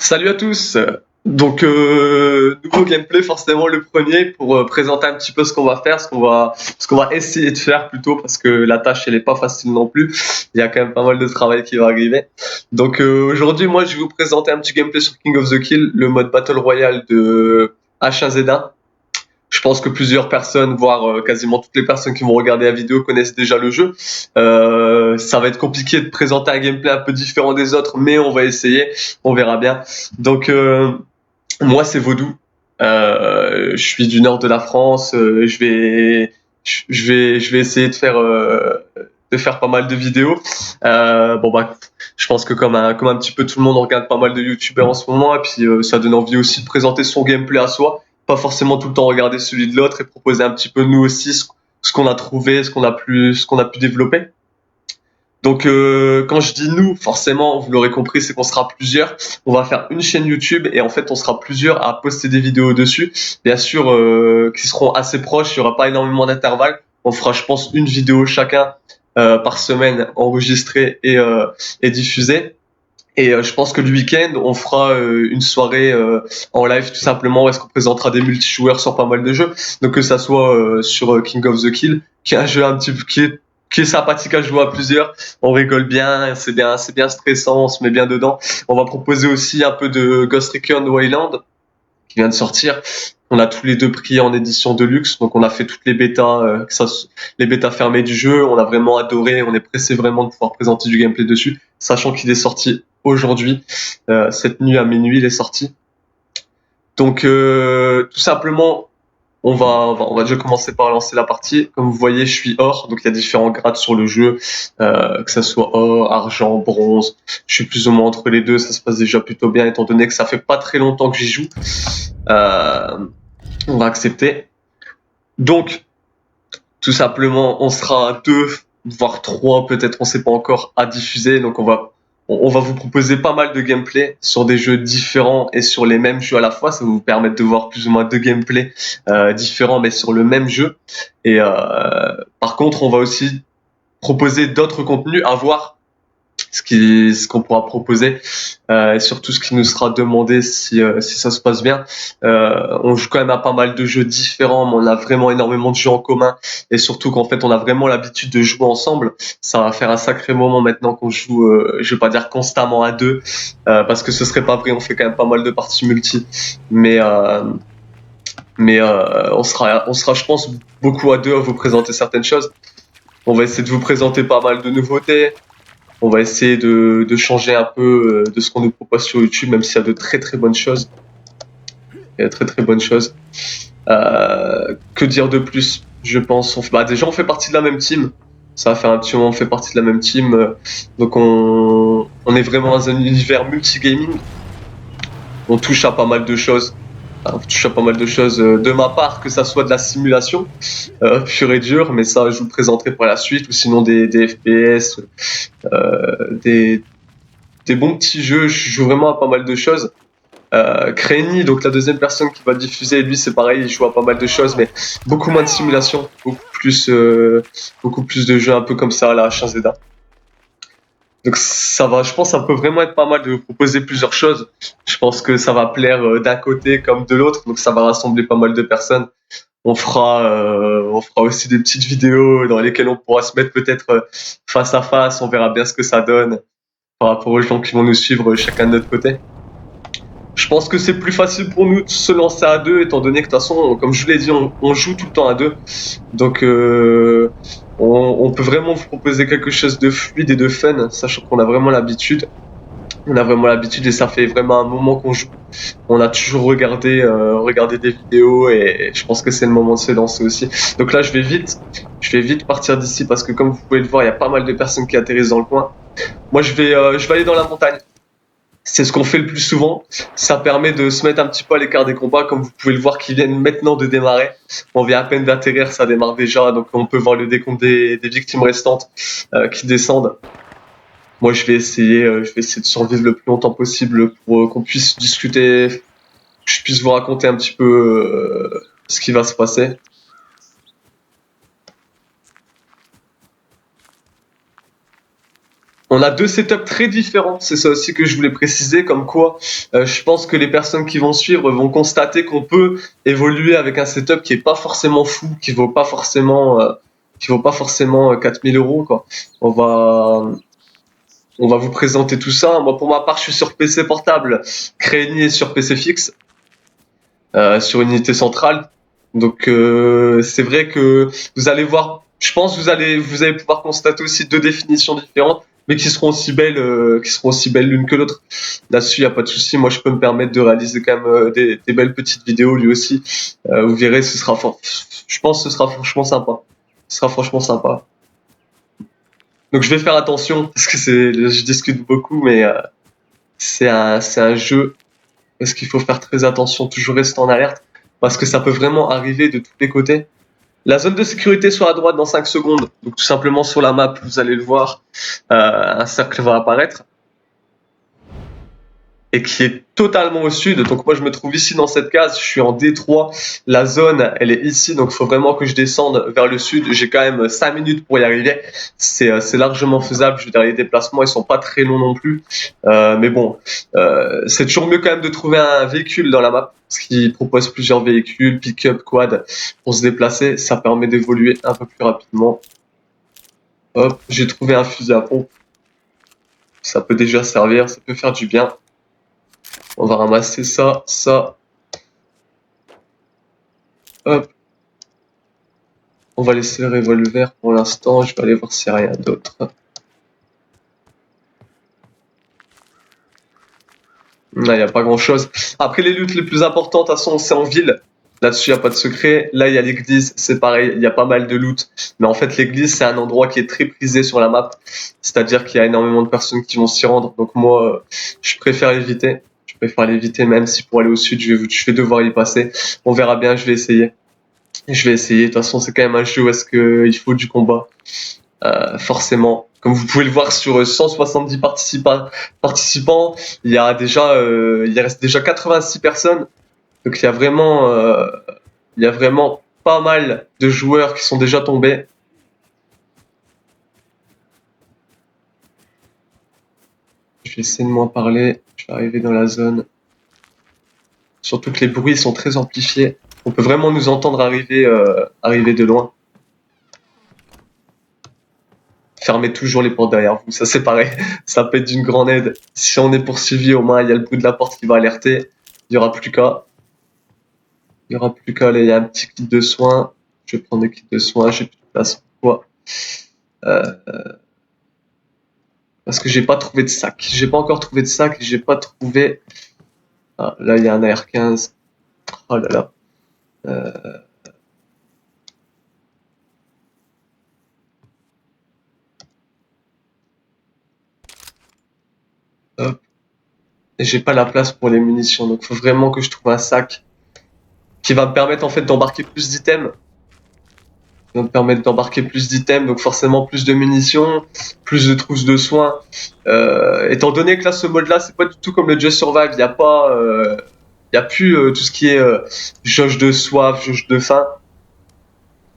Salut à tous. Nouveau gameplay, forcément le premier pour présenter un petit peu ce qu'on va faire, ce qu'on va essayer de faire plutôt, parce que la tâche elle est pas facile non plus. Il y a quand même pas mal de travail qui va arriver. Aujourd'hui, moi, je vais vous présenter un petit gameplay sur King of the Kill, le mode Battle Royale de H1Z1. Je pense que plusieurs personnes, voire quasiment toutes les personnes qui vont regarder la vidéo connaissent déjà le jeu. Ça va être compliqué de présenter un gameplay un peu différent des autres, mais on va essayer, on verra bien. Donc moi c'est Vaudou. Je suis du nord de la France. Je vais essayer de faire pas mal de vidéos. Je pense que comme un petit peu tout le monde, on regarde pas mal de youtubeurs en ce moment, et puis ça donne envie aussi de présenter son gameplay à soi, pas forcément tout le temps regarder celui de l'autre, et proposer un petit peu nous aussi ce qu'on a trouvé, ce qu'on a pu développer. Quand je dis nous, forcément, vous l'aurez compris, c'est qu'on sera plusieurs. On va faire une chaîne YouTube, et en fait, on sera plusieurs à poster des vidéos dessus. Bien sûr, qui seront assez proches. Il n'y aura pas énormément d'intervalles. On fera, je pense, une vidéo chacun par semaine, enregistrée et diffusée. Et je pense que le week-end, on fera une soirée en live, tout simplement, où est-ce qu'on présentera des multijoueurs sur pas mal de jeux. Donc que ça soit sur King of the Kill, qui est un jeu un petit peu qui est sympathique à jouer à plusieurs. On rigole bien, c'est bien stressant, on se met bien dedans. On va proposer aussi un peu de Ghost Recon Wildlands qui vient de sortir. On a tous les deux pris en édition de luxe, donc on a fait toutes les bêtas, les bêtas fermées du jeu. On a vraiment adoré, on est pressé vraiment de pouvoir présenter du gameplay dessus, sachant qu'il est sorti aujourd'hui, cette nuit à minuit, il est sorti. Tout simplement, on va déjà commencer par lancer la partie. Comme vous voyez, je suis or, donc il y a différents grades sur le jeu, que ça soit or, argent, bronze. Je suis plus ou moins entre les deux, ça se passe déjà plutôt bien étant donné que ça fait pas très longtemps que j'y joue. Euh, on va accepter. Donc, tout simplement, on sera deux, voire trois, peut-être, on sait pas encore, à diffuser. Donc, on va vous proposer pas mal de gameplay sur des jeux différents et sur les mêmes jeux à la fois. Ça va vous permettre de voir plus ou moins deux gameplays différents, mais sur le même jeu. Et par contre, on va aussi proposer d'autres contenus à voir ce qu'on pourra proposer, et surtout ce qui nous sera demandé si ça se passe bien. On joue quand même à pas mal de jeux différents, mais on a vraiment énormément de jeux en commun, et surtout qu'en fait on a vraiment l'habitude de jouer ensemble. Ça va faire un sacré moment maintenant qu'on joue, je vais pas dire constamment à deux, parce que ce serait pas vrai, on fait quand même pas mal de parties multi, mais on sera, je pense, beaucoup à deux à vous présenter certaines choses. On va essayer de vous présenter pas mal de nouveautés. On va essayer de changer un peu de ce qu'on nous propose sur YouTube, même s'il y a de très très bonnes choses. Il y a de très très bonnes choses. Que dire de plus? Je pense. Déjà, on fait partie de la même team. Ça va faire un petit moment, on fait partie de la même team. Donc, on est vraiment dans un univers multigaming. On touche à pas mal de choses. On touche à pas mal de choses de ma part, que ça soit de la simulation pure et dure, mais ça, je vous le présenterai par la suite, ou sinon des FPS, des bons petits jeux. Je joue vraiment à pas mal de choses. Crainy, donc la deuxième personne qui va diffuser, lui c'est pareil, il joue à pas mal de choses, mais beaucoup moins de simulation, beaucoup plus de jeux un peu comme ça à la H1Z1. Donc ça va, je pense, ça peut vraiment être pas mal de vous proposer plusieurs choses. Je pense que ça va plaire d'un côté comme de l'autre, donc ça va rassembler pas mal de personnes. On fera aussi des petites vidéos dans lesquelles on pourra se mettre peut-être face à face. On verra bien ce que ça donne par rapport aux gens qui vont nous suivre chacun de notre côté. Je pense que c'est plus facile pour nous de se lancer à deux, étant donné que de toute façon, comme je vous l'ai dit, on joue tout le temps à deux. Donc, on peut vraiment vous proposer quelque chose de fluide et de fun, sachant qu'on a vraiment l'habitude. On a vraiment l'habitude, et ça fait vraiment un moment qu'on joue. On a toujours regardé des vidéos, et je pense que c'est le moment de se lancer aussi. Donc là, je vais vite partir d'ici, parce que comme vous pouvez le voir, il y a pas mal de personnes qui atterrissent dans le coin. Moi, je vais aller dans la montagne. C'est ce qu'on fait le plus souvent. Ça permet de se mettre un petit peu à l'écart des combats, comme vous pouvez le voir, qui viennent maintenant de démarrer. On vient à peine d'atterrir, ça démarre déjà, donc on peut voir le décompte des victimes restantes qui descendent. Moi, je vais essayer de survivre le plus longtemps possible pour qu'on puisse discuter, que je puisse vous raconter un petit peu ce qui va se passer. On a deux setups très différents, c'est ça aussi que je voulais préciser, comme quoi je pense que les personnes qui vont suivre vont constater qu'on peut évoluer avec un setup qui est pas forcément fou, qui vaut pas forcément 4000 euros, quoi. On va, on va vous présenter tout ça. Moi, pour ma part, je suis sur PC portable, Crény est sur PC fixe, sur une unité centrale. Donc, c'est vrai que vous allez voir, je pense que vous allez pouvoir constater aussi deux définitions différentes, mais qui seront aussi belles l'une que l'autre. Là-dessus, il n'y a pas de souci. Moi, je peux me permettre de réaliser quand même des belles petites vidéos, lui aussi. Vous verrez, je pense que ce sera franchement sympa. Ce sera franchement sympa. Donc, je vais faire attention, parce que je discute beaucoup, mais c'est un jeu. Parce qu'il faut faire très attention, toujours rester en alerte, parce que ça peut vraiment arriver de tous les côtés. La zone de sécurité sur la droite dans 5 secondes, donc tout simplement sur la map, vous allez le voir, un cercle va apparaître et qui est totalement au sud. Donc moi je me trouve ici dans cette case, je suis en D3, la zone elle est ici, donc il faut vraiment que je descende vers le sud. J'ai quand même 5 minutes pour y arriver, c'est largement faisable. Je veux dire, les déplacements ils sont pas très longs non plus, mais bon, c'est toujours mieux quand même de trouver un véhicule dans la map, parce qu'il propose plusieurs véhicules, pick-up, quad, pour se déplacer, ça permet d'évoluer un peu plus rapidement. Hop, j'ai trouvé un fusil à pompe, ça peut déjà servir, ça peut faire du bien. On va ramasser ça, ça. Hop. On va laisser le revolver pour l'instant. Je vais aller voir s'il n'y a rien d'autre. Là, il n'y a pas grand chose. Après, les luttes les plus importantes, de toute façon, c'est en ville. Là-dessus, il n'y a pas de secret. Là, il y a l'église, c'est pareil, il y a pas mal de loot. Mais en fait, l'église, c'est un endroit qui est très prisé sur la map. C'est-à-dire qu'il y a énormément de personnes qui vont s'y rendre. Donc moi, je préfère l'éviter. Je préfère l'éviter, même si pour aller au sud, je vais devoir y passer. On verra bien, je vais essayer. Je vais essayer. De toute façon, c'est quand même un jeu où est-ce qu'il faut du combat. Forcément. Comme vous pouvez le voir sur 170 participants, il reste déjà 86 personnes. Donc il y a vraiment pas mal de joueurs qui sont déjà tombés. Je vais essayer de moins parler. Je vais arriver dans la zone. Surtout que les bruits sont très amplifiés. On peut vraiment nous entendre arriver de loin. Fermez toujours les portes derrière vous, ça c'est pareil, ça peut être d'une grande aide. Si on est poursuivi, au moins il y a le bruit de la porte qui va alerter. Il n'y aura plus qu'à. Il y aura plus qu'à aller. Il y a un petit kit de soins. Je vais prendre le kit de soins. J'ai plus de place pour quoi. Parce que j'ai pas trouvé de sac. J'ai pas encore trouvé de sac. J'ai pas trouvé. Ah, là il y a un AR-15. Oh là là. Hop. Et j'ai pas la place pour les munitions. Donc faut vraiment que je trouve un sac qui va me permettre en fait d'embarquer plus d'items. Qui va me permettre d'embarquer plus d'items, donc forcément plus de munitions, plus de trousses de soins. Étant donné que là, ce mode-là, c'est pas du tout comme le Just Survive, il y a plus tout ce qui est jauge de soif, jauge de faim.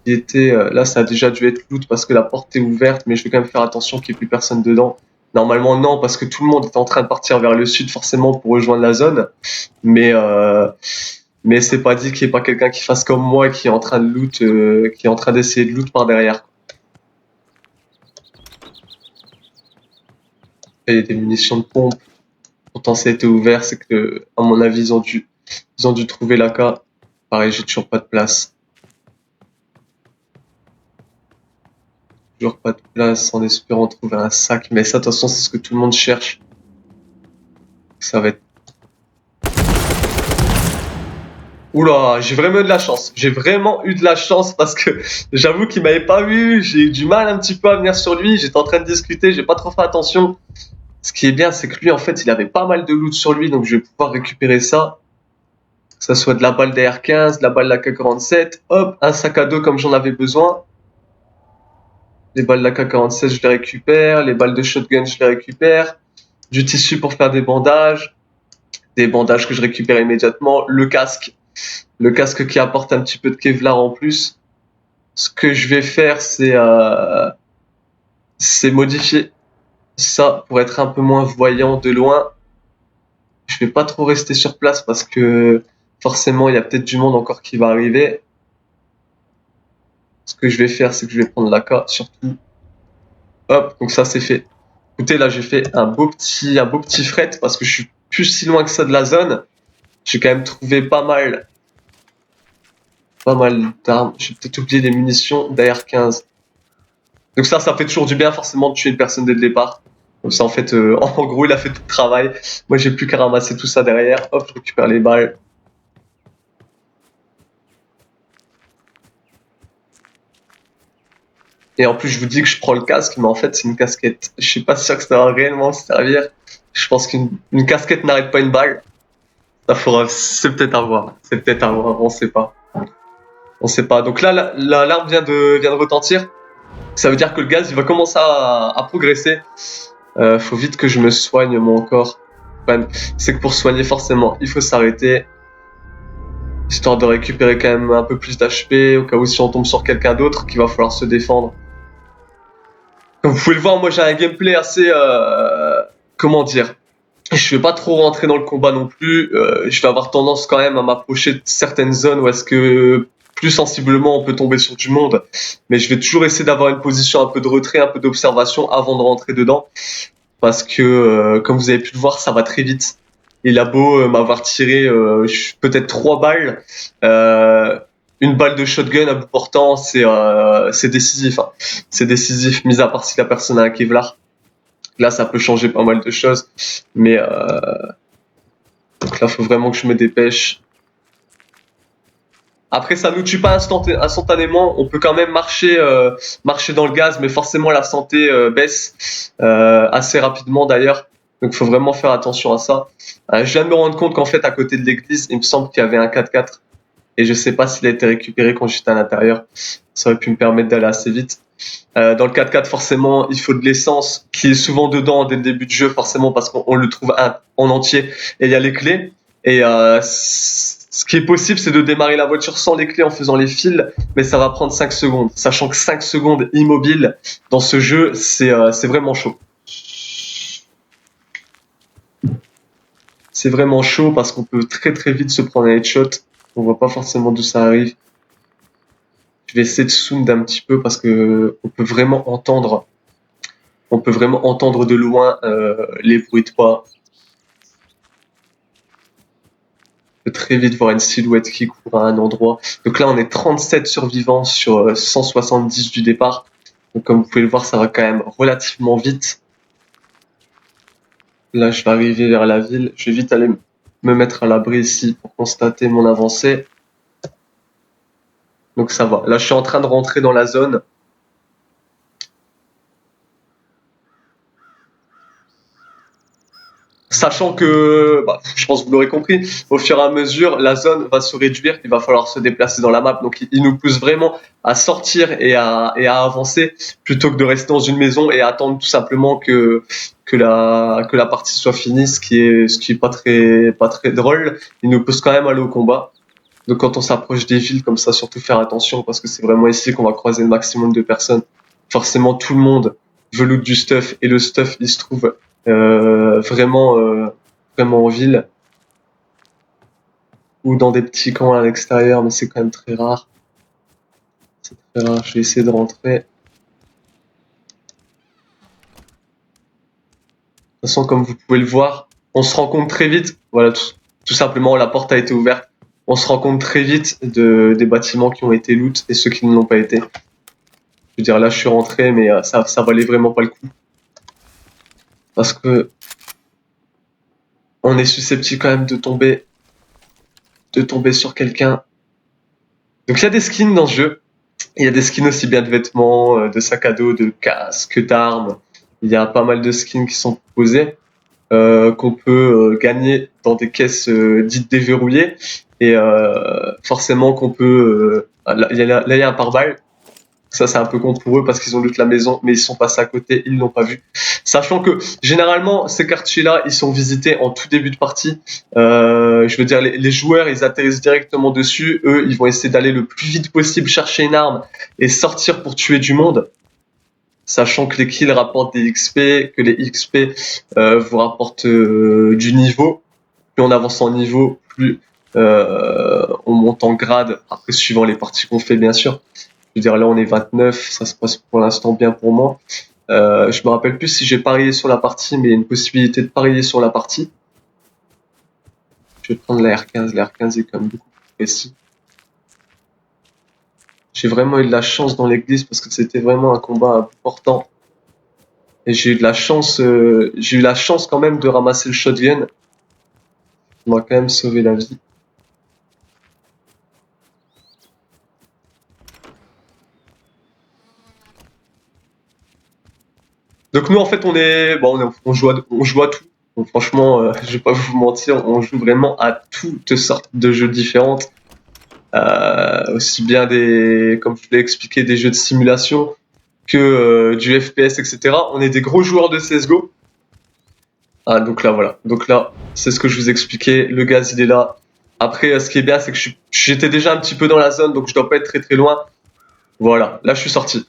Là, ça a déjà dû être loot parce que la porte est ouverte, mais je vais quand même faire attention qu'il n'y ait plus personne dedans. Normalement, non, parce que tout le monde est en train de partir vers le sud, forcément, pour rejoindre la zone. Mais c'est pas dit qu'il n'y ait pas quelqu'un qui fasse comme moi et qui est en train de loot, qui est en train d'essayer de loot par derrière. Il y a des munitions de pompe. Pourtant, ça a été ouvert, c'est que, à mon avis, ils ont dû trouver l'AK. Pareil, j'ai toujours pas de place. Toujours pas de place en espérant trouver un sac. Mais ça, de toute façon, c'est ce que tout le monde cherche. Ça va être. Oula, j'ai vraiment eu de la chance. J'ai vraiment eu de la chance parce que j'avoue qu'il m'avait pas vu. J'ai eu du mal un petit peu à venir sur lui. J'étais en train de discuter, j'ai pas trop fait attention. Ce qui est bien, c'est que lui, en fait, il avait pas mal de loot sur lui, donc je vais pouvoir récupérer ça. Que ça soit de la balle d'AR-15, de la balle d'AK-47, hop, un sac à dos comme j'en avais besoin. Les balles d'AK-47, je les récupère. Les balles de shotgun, je les récupère. Du tissu pour faire des bandages que je récupère immédiatement. Le casque qui apporte un petit peu de Kevlar en plus. Ce que je vais faire, c'est modifier ça pour être un peu moins voyant de loin. Je vais pas trop rester sur place parce que forcément il y a peut-être du monde encore qui va arriver. Ce que je vais faire, c'est que je vais prendre l'AK surtout. Hop, donc ça c'est fait. Écoutez, là j'ai fait un beau petit fret parce que je suis plus si loin que ça de la zone. J'ai quand même trouvé pas mal d'armes. J'ai peut-être oublié les munitions d'AR-15. Donc ça fait toujours du bien forcément de tuer une personne dès le départ. Donc ça en fait, en gros il a fait tout le travail. Moi j'ai plus qu'à ramasser tout ça derrière. Hop, je récupère les balles. Et en plus je vous dis que je prends le casque, mais en fait c'est une casquette. Je suis pas sûr que ça va réellement servir. Je pense qu'une casquette n'arrête pas une balle. Ça faudra, c'est peut-être à voir. C'est peut-être à voir, on sait pas. On sait pas. Donc là, l'alarme vient de retentir. Ça veut dire que le gaz, il va commencer à progresser. Faut vite que je me soigne mon corps. C'est que pour soigner, forcément, il faut s'arrêter. Histoire de récupérer quand même un peu plus d'HP, au cas où si on tombe sur quelqu'un d'autre, qu'il va falloir se défendre. Comme vous pouvez le voir, moi j'ai un gameplay assez... comment dire, je vais pas trop rentrer dans le combat non plus. Je vais avoir tendance quand même à m'approcher de certaines zones où est-ce que plus sensiblement on peut tomber sur du monde. Mais je vais toujours essayer d'avoir une position un peu de retrait, un peu d'observation avant de rentrer dedans. Parce que, comme vous avez pu le voir, ça va très vite. Il a beau m'avoir tiré peut-être 3 balles, une balle de shotgun à bout portant, c'est décisif. Hein. C'est décisif, mis à part si la personne a un Kevlar. Là, ça peut changer pas mal de choses. Mais donc là, il faut vraiment que je me dépêche. Après, ça ne nous tue pas instantanément. On peut quand même marcher dans le gaz, mais forcément, la santé baisse assez rapidement d'ailleurs. Donc, il faut vraiment faire attention à ça. Je viens de me rendre compte qu'en fait, à côté de l'église, il me semble qu'il y avait un 4x4. Et je ne sais pas s'il a été récupéré quand j'étais à l'intérieur. Ça aurait pu me permettre d'aller assez vite. Dans le 4x4, forcément, il faut de l'essence qui est souvent dedans dès le début du jeu, forcément, parce qu'on le trouve en entier. Et il y a les clés. Et ce qui est possible, c'est de démarrer la voiture sans les clés en faisant les fils, mais ça va prendre 5 secondes. Sachant que 5 secondes immobile dans ce jeu, c'est vraiment chaud. C'est vraiment chaud parce qu'on peut très très vite se prendre un headshot. On voit pas forcément d'où ça arrive. Je vais essayer de sound un petit peu parce que on peut vraiment entendre de loin les bruits de pas. On peut très vite voir une silhouette qui court à un endroit. Donc là, on est 37 survivants sur 170 du départ. Donc comme vous pouvez le voir, ça va quand même relativement vite. Là, je vais arriver vers la ville. Je vais vite aller me mettre à l'abri ici pour constater mon avancée. Donc ça va. Là, je suis en train de rentrer dans la zone. Sachant que, je pense que vous l'aurez compris, au fur et à mesure, la zone va se réduire, il va falloir se déplacer dans la map. Donc, il nous pousse vraiment à sortir et à avancer plutôt que de rester dans une maison et attendre tout simplement que la partie soit finie, ce qui est pas très drôle. Il nous pousse quand même à aller au combat. Donc, quand on s'approche des villes comme ça, surtout faire attention parce que c'est vraiment ici qu'on va croiser le maximum de personnes. Forcément, tout le monde veut loot du stuff et le stuff, il se trouve vraiment en ville ou dans des petits camps à l'extérieur, mais c'est quand même très rare. C'est très rare. Je vais essayer de rentrer. De toute façon, comme vous pouvez le voir, on se rend compte très vite. Voilà, tout simplement, la porte a été ouverte. On se rend compte très vite des bâtiments qui ont été loot et ceux qui ne l'ont pas été. Je veux dire, là, je suis rentré, mais ça valait vraiment pas le coup. Parce que on est susceptible quand même de tomber sur quelqu'un. Donc il y a des skins dans ce jeu. Il y a des skins aussi bien de vêtements, de sacs à dos, de casques, d'armes. Il y a pas mal de skins qui sont proposés, qu'on peut gagner dans des caisses dites déverrouillées. Et forcément qu'on peut... là, il y a un pare-balles. Ça, c'est un peu con pour eux parce qu'ils ont loot la maison, mais ils sont passés à côté, ils l'ont pas vu. Sachant que généralement, ces quartiers-là, ils sont visités en tout début de partie. Je veux dire, les joueurs, ils atterrissent directement dessus. Eux, ils vont essayer d'aller le plus vite possible chercher une arme et sortir pour tuer du monde. sachant que les kills rapportent des XP, que les XP vous rapportent du niveau. Plus on avance en niveau, plus on monte en grade, après suivant les parties qu'on fait bien sûr. Je veux dire là on est 29, ça se passe pour l'instant bien pour moi. Je me rappelle plus si j'ai parié sur la partie, mais il y a une possibilité de parier sur la partie. Je vais prendre la R15, la R15 est quand même beaucoup plus précis. J'ai vraiment eu de la chance dans l'église parce que c'était vraiment un combat important. Et j'ai eu la chance quand même de ramasser le shotgun. Ça m'a quand même sauvé la vie. Donc nous en fait on joue à tout. Donc, franchement, je vais pas vous mentir, on joue vraiment à toutes sortes de jeux différentes. Aussi bien comme je l'ai expliqué, des jeux de simulation que du FPS, etc. On est des gros joueurs de CSGO. Ah, donc là, voilà. Donc là, c'est ce que je vous expliquais. Le gaz, il est là. Après, ce qui est bien, c'est que j'étais déjà un petit peu dans la zone, donc je dois pas être très très loin. Voilà, là, je suis sorti.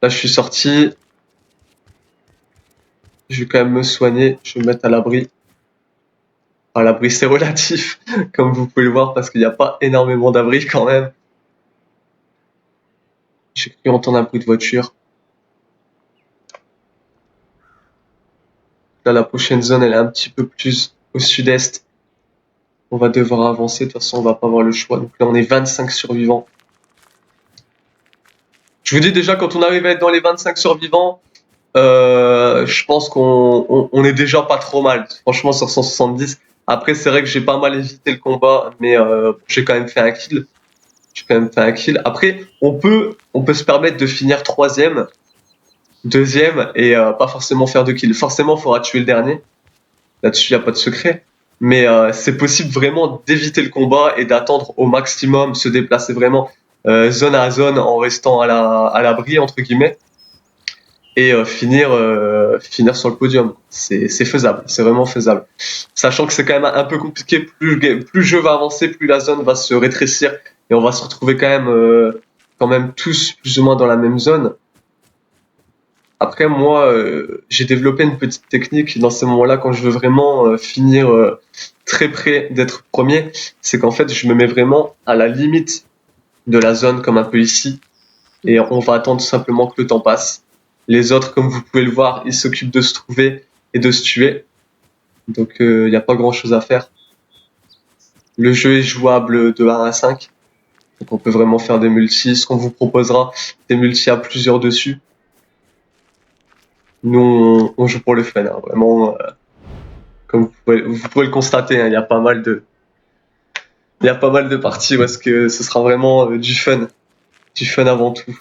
Là, je suis sorti. Je vais quand même me soigner. Je vais me mettre à l'abri. À l'abri, c'est relatif, comme vous pouvez le voir, parce qu'il n'y a pas énormément d'abris quand même. J'ai cru entendre un bruit de voiture. Là, la prochaine zone, elle est un petit peu plus au sud-est. On va devoir avancer. De toute façon, on va pas avoir le choix. Donc là, on est 25 survivants. Je vous dis déjà, quand on arrive à être dans les 25 survivants, je pense qu'on est déjà pas trop mal. Franchement, sur 170. Après, c'est vrai que j'ai pas mal évité le combat, mais j'ai quand même fait un kill. J'ai quand même fait un kill. Après, on peut se permettre de finir troisième, deuxième et pas forcément faire de kill. Forcément, il faudra tuer le dernier. Là-dessus, il n'y a pas de secret. Mais c'est possible vraiment d'éviter le combat et d'attendre au maximum, se déplacer vraiment zone à zone en restant à l'abri, entre guillemets, et finir sur le podium. C'est faisable, c'est vraiment faisable. Sachant que c'est quand même un peu compliqué, plus le jeu va avancer, plus la zone va se rétrécir et on va se retrouver quand même tous plus ou moins dans la même zone. Après, moi, j'ai développé une petite technique dans ces moments-là quand je veux vraiment finir très près d'être premier, c'est qu'en fait, je me mets vraiment à la limite de la zone, comme un peu ici, et on va attendre tout simplement que le temps passe. Les autres, comme vous pouvez le voir, ils s'occupent de se trouver et de se tuer, donc il n'y a pas grand-chose à faire. Le jeu est jouable de 1 à 5, donc on peut vraiment faire des multis. Ce qu'on vous proposera, des multis à plusieurs dessus. Nous, on joue pour le fun, hein, vraiment. Comme vous pouvez le constater, hein, il y a pas mal de parties où est-ce que ce sera vraiment du fun avant tout.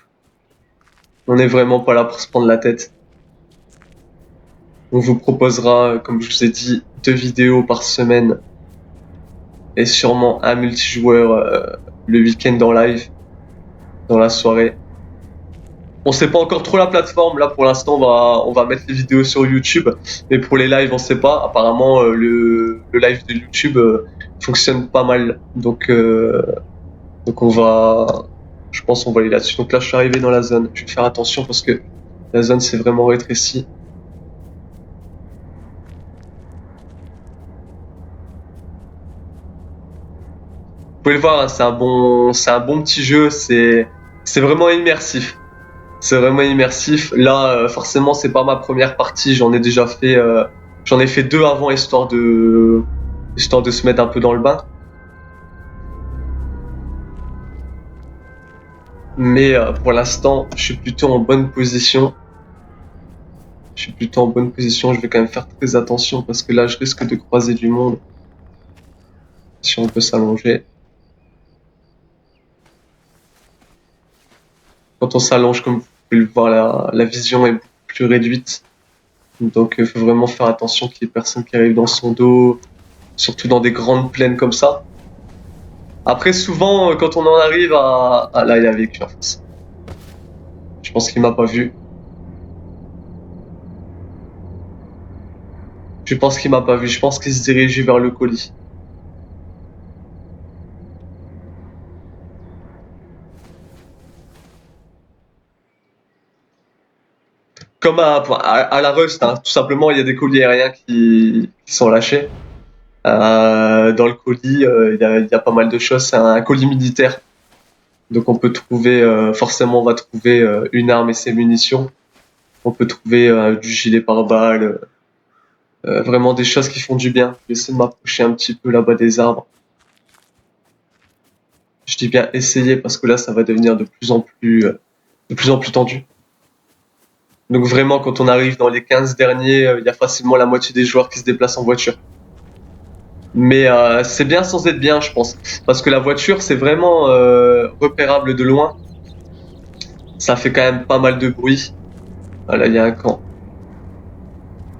On n'est vraiment pas là pour se prendre la tête. On vous proposera, comme je vous ai dit, 2 vidéos par semaine et sûrement un multijoueur le week-end en live, dans la soirée. On sait pas encore trop la plateforme. Là, pour l'instant, on va mettre les vidéos sur YouTube. Mais pour les lives, on sait pas. Apparemment, le live de YouTube fonctionne pas mal. Donc je pense, on va aller là-dessus. Donc là, je suis arrivé dans la zone. Je vais faire attention parce que la zone s'est vraiment rétrécie. Vous pouvez le voir, hein, c'est un bon petit jeu. C'est vraiment immersif. C'est vraiment immersif. Là, forcément, c'est pas ma première partie. J'en ai fait 2 avant, histoire de se mettre un peu dans le bain. Mais pour l'instant, je suis plutôt en bonne position. Je suis plutôt en bonne position. Je vais quand même faire très attention parce que là, je risque de croiser du monde. Si on peut s'allonger. Quand on s'allonge, comme vous pouvez le voir, la vision est beaucoup plus réduite. Donc il faut vraiment faire attention qu'il y ait personne qui arrive dans son dos, surtout dans des grandes plaines comme ça. Après, souvent, quand on en arrive à... Ah là, il y a un véhicule en face. Je pense qu'il m'a pas vu. Je pense qu'il m'a pas vu. Je pense qu'il se dirigeait vers le colis. comme à la Rust, hein, tout simplement, il y a des colis aériens qui sont lâchés. Dans le colis, il y a pas mal de choses. C'est un colis militaire. Donc on peut trouver, forcément, on va trouver une arme et ses munitions. On peut trouver du gilet pare-balles, vraiment des choses qui font du bien. Je vais essayer de m'approcher un petit peu là-bas des arbres. Je dis bien essayer parce que là, ça va devenir de plus en plus tendu. Donc vraiment, quand on arrive dans les 15 derniers, il y a facilement la moitié des joueurs qui se déplacent en voiture. Mais c'est bien sans être bien, je pense. Parce que la voiture, c'est vraiment repérable de loin. Ça fait quand même pas mal de bruit. Ah, là, il y a un camp.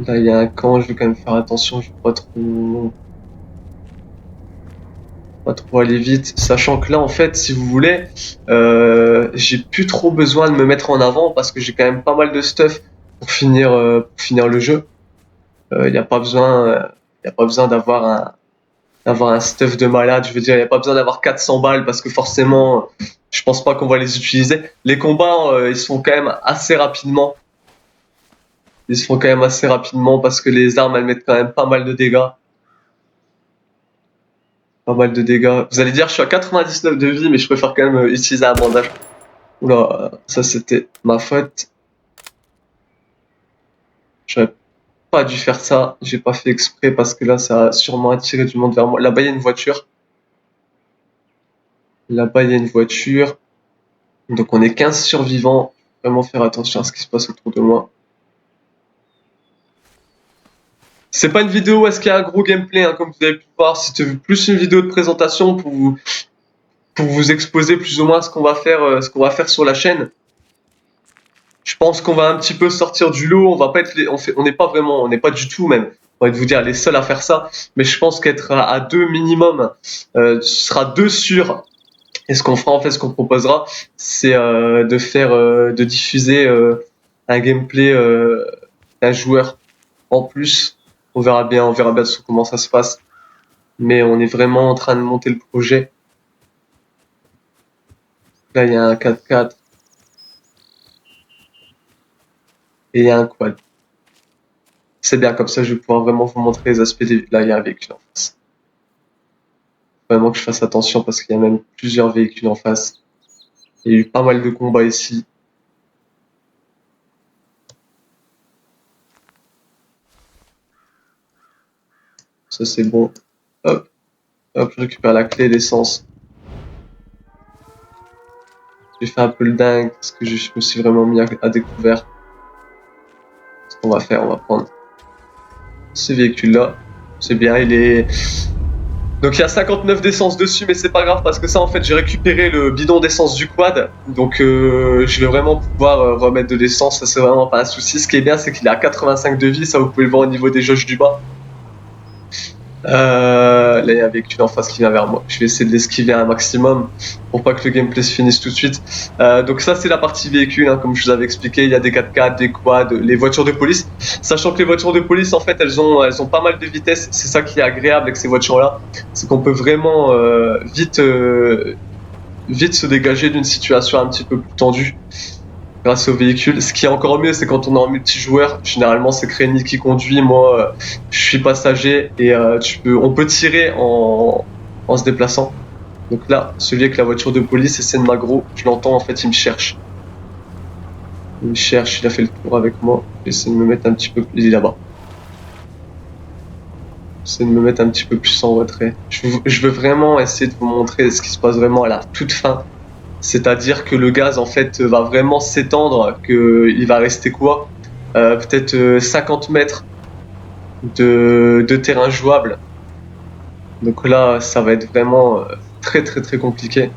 Là, il y a un camp, je vais quand même faire attention, je vais pas trop aller vite. Sachant que là, en fait, si vous voulez, j'ai plus trop besoin de me mettre en avant parce que j'ai quand même pas mal de stuff pour finir le jeu. Il n'y a pas besoin, d'avoir un stuff de malade. Je veux dire, il n'y a pas besoin d'avoir 400 balles parce que forcément, je pense pas qu'on va les utiliser. Les combats, ils se font quand même assez rapidement. Ils se font quand même assez rapidement parce que les armes, elles mettent quand même pas mal de dégâts. Pas mal de dégâts. Vous allez dire, je suis à 99 de vie, mais je préfère quand même utiliser un bandage. Oula, ça c'était ma faute. J'aurais pas dû faire ça. J'ai pas fait exprès parce que là, ça a sûrement attiré du monde vers moi. Là-bas, il y a une voiture. Là-bas, il y a une voiture. Donc, on est 15 survivants. Vraiment faire attention à ce qui se passe autour de moi. C'est pas une vidéo où est-ce qu'il y a un gros gameplay, hein, comme vous avez pu voir. C'était plus une vidéo de présentation pour vous exposer plus ou moins ce qu'on va faire sur la chaîne. Je pense qu'on va un petit peu sortir du lot. On va pas être, on n'est pas du tout même. On va vous dire les seuls à faire ça. Mais je pense qu'être à deux minimum, ce sera deux sûrs. Et ce qu'on fera en fait, ce qu'on proposera, c'est de diffuser un gameplay d'un joueur en plus. On verra bien comment ça se passe. Mais on est vraiment en train de monter le projet. Là, il y a un 4x4. Et il y a un quad. C'est bien, comme ça je vais pouvoir vraiment vous montrer les aspects des... Là, il y a un véhicule en face. Vraiment que je fasse attention parce qu'il y a même plusieurs véhicules en face. Il y a eu pas mal de combats ici. Ça c'est bon. Hop, hop, je récupère la clé, l'essence. J'ai fait un peu le dingue parce que je me suis vraiment mis à découvert. Ce qu'on va faire, on va prendre ce véhicule-là. C'est bien, il est... Donc il y a 59 d'essence dessus, mais c'est pas grave parce que ça en fait j'ai récupéré le bidon d'essence du quad, donc je vais vraiment pouvoir remettre de l'essence, ça c'est vraiment pas un souci. Ce qui est bien c'est qu'il est à 85 de vie, ça vous pouvez le voir au niveau des jauges du bas. Là il y a un véhicule en face qui vient vers moi, je vais essayer de l'esquiver un maximum pour pas que le gameplay se finisse tout de suite. Donc ça c'est la partie véhicule, hein, comme je vous avais expliqué, il y a des 4x4, des quads, les voitures de police. Sachant que les voitures de police en fait elles ont pas mal de vitesse, c'est ça qui est agréable avec ces voitures là, c'est qu'on peut vraiment vite se dégager d'une situation un petit peu plus tendue grâce au véhicule. Ce qui est encore mieux, c'est quand on est en multijoueur. Généralement, c'est Crény qui conduit. Moi, je suis passager et on peut tirer en se déplaçant. Donc là, celui avec la voiture de police, c'est Sen-Magro. Je l'entends, en fait, il me cherche. Il me cherche, il a fait le tour avec moi. J'essaie de me mettre un petit peu plus... Il est là-bas. J'essaie de me mettre un petit peu plus en retrait. Je veux vraiment essayer de vous montrer ce qui se passe vraiment à la toute fin. C'est-à-dire que le gaz en fait va vraiment s'étendre, qu'il va rester quoi peut-être 50 mètres de terrain jouable. Donc là, ça va être vraiment très très très compliqué.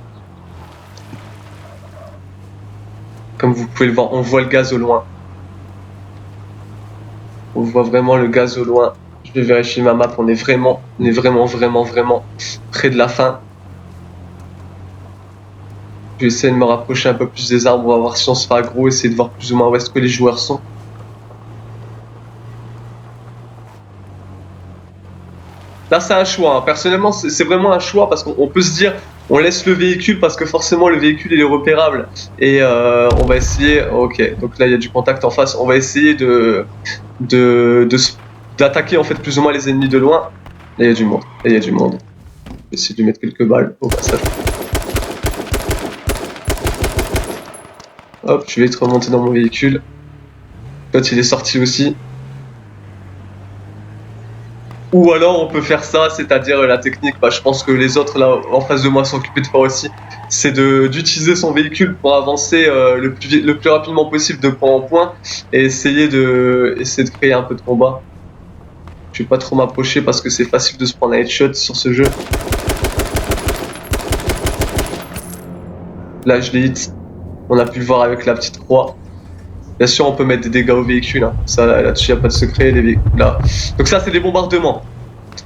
Comme vous pouvez le voir, on voit le gaz au loin. On voit vraiment le gaz au loin. Je vais vérifier ma map, on est vraiment près de la fin. Je vais essayer de me rapprocher un peu plus des arbres, on va voir si on se fait aggro, essayer de voir plus ou moins où est-ce que les joueurs sont. Là, c'est un choix. Hein. Personnellement, c'est vraiment un choix parce qu'on peut se dire On laisse le véhicule parce que forcément le véhicule il est repérable. Et on va essayer. Ok, donc là il y a du contact en face. On va essayer d'attaquer en fait plus ou moins les ennemis de loin. Là il y a du monde. Là il y a du monde. Je vais essayer de lui mettre quelques balles au passage. Hop, je vais être remonté dans mon véhicule. L'autre il est sorti aussi. Ou alors on peut faire ça, c'est-à-dire la technique, bah, je pense que les autres là en face de moi sont occupés de faire aussi, c'est d'utiliser son véhicule pour avancer le plus rapidement possible de point en point et essayer de créer un peu de combat. Je vais pas trop m'approcher parce que c'est facile de se prendre un headshot sur ce jeu. Là je l'ai hit, on a pu le voir avec la petite croix. Bien sûr on peut mettre des dégâts au véhicule, hein. Ça là-dessus y a pas de secret, les véhicules là. Donc ça c'est des bombardements.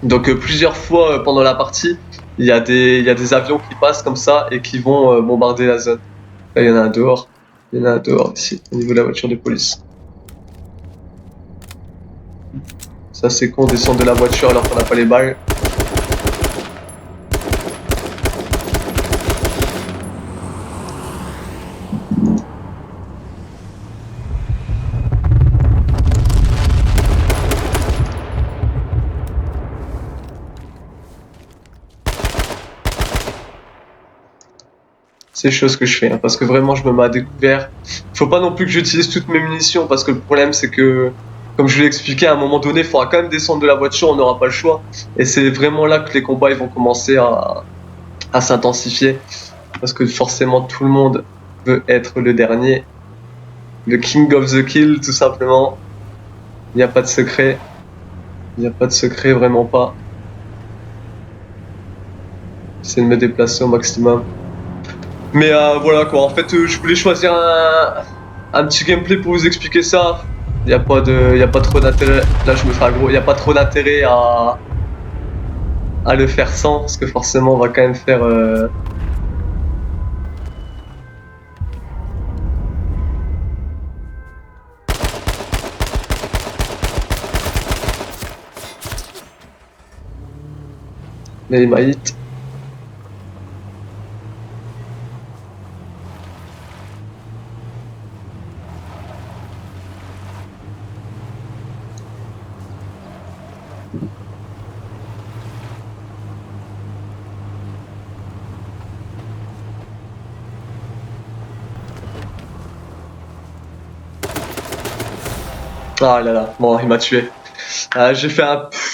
Donc plusieurs fois pendant la partie, il y a des avions qui passent comme ça et qui vont bombarder la zone. Là, il y en a un dehors. Il y en a un dehors ici, au niveau de la voiture de police. Ça c'est con, descendre de la voiture alors qu'on n'a pas les balles. C'est chose que je fais, hein, parce que vraiment je me mets à découvert. Faut pas non plus que j'utilise toutes mes munitions, parce que le problème c'est que, comme je vous l'ai expliqué, à un moment donné, il faudra quand même descendre de la voiture, on n'aura pas le choix. Et c'est vraiment là que les combats ils vont commencer à s'intensifier, parce que forcément tout le monde veut être le dernier, le king of the kill tout simplement. Il n'y a pas de secret, il n'y a pas de secret, vraiment pas. J'essaie de me déplacer au maximum. Mais voilà quoi, en fait je voulais choisir un petit gameplay pour vous expliquer ça. Il n'y a pas trop d'intérêt, là je me fais aggro, il n'y a pas trop d'intérêt à le faire sans, parce que forcément on va quand même faire... les maïts. Ah là là, bon il m'a tué.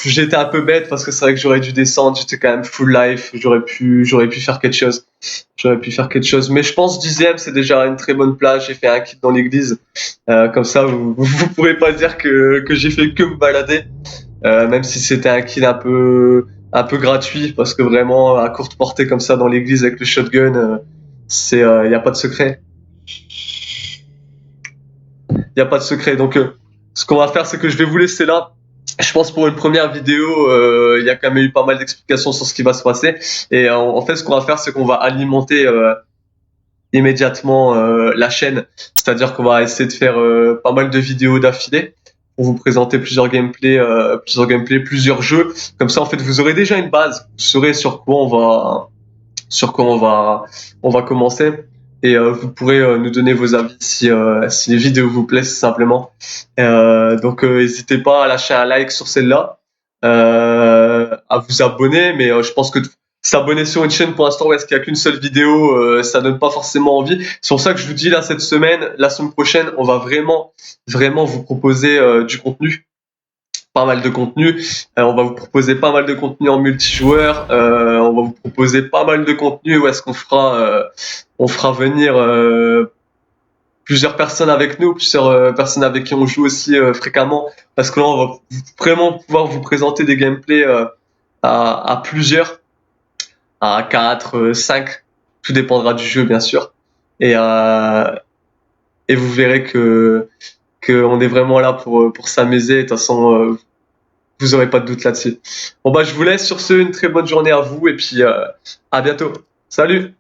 J'ai été un peu bête parce que c'est vrai que j'aurais dû descendre, j'étais quand même full life, j'aurais pu faire quelque chose. J'aurais pu faire quelque chose. Mais je pense 10ème, c'est déjà une très bonne place. J'ai fait un kill dans l'église. Comme ça, vous pourrez pas dire que j'ai fait que me balader. Même si c'était un kill un peu gratuit, parce que vraiment, à courte portée comme ça dans l'église avec le shotgun, y a pas de secret. Y a pas de secret. Donc, ce qu'on va faire, c'est que je vais vous laisser là. Je pense pour une première vidéo, il y a quand même eu pas mal d'explications sur ce qui va se passer. Et en fait, ce qu'on va faire, c'est qu'on va alimenter immédiatement la chaîne. C'est-à-dire qu'on va essayer de faire pas mal de vidéos d'affilée pour vous présenter plusieurs jeux. Comme ça, en fait, vous aurez déjà une base. Vous saurez sur quoi on va commencer. Et vous pourrez nous donner vos avis si les vidéos vous plaisent simplement. Donc n'hésitez pas à lâcher un like sur celle-là, à vous abonner, mais je pense que s'abonner sur une chaîne pour l'instant où est-ce qu'il n'y a qu'une seule vidéo, ça donne pas forcément envie. C'est pour ça que je vous dis là cette semaine, la semaine prochaine, on va vraiment vous proposer du contenu, pas mal de contenu. On va vous proposer pas mal de contenu en multijoueur. On va vous proposer pas mal de contenu où est-ce on fera venir plusieurs personnes avec nous, plusieurs personnes avec qui on joue aussi fréquemment, parce que là on va vraiment pouvoir vous présenter des gameplays à plusieurs, à 4, 5, tout dépendra du jeu bien sûr. Et, euh, et vous verrez que on est vraiment là pour s'amuser. De toute façon, vous aurez pas de doute là-dessus. Bon bah je vous laisse sur ce, une très bonne journée à vous et puis à bientôt. Salut!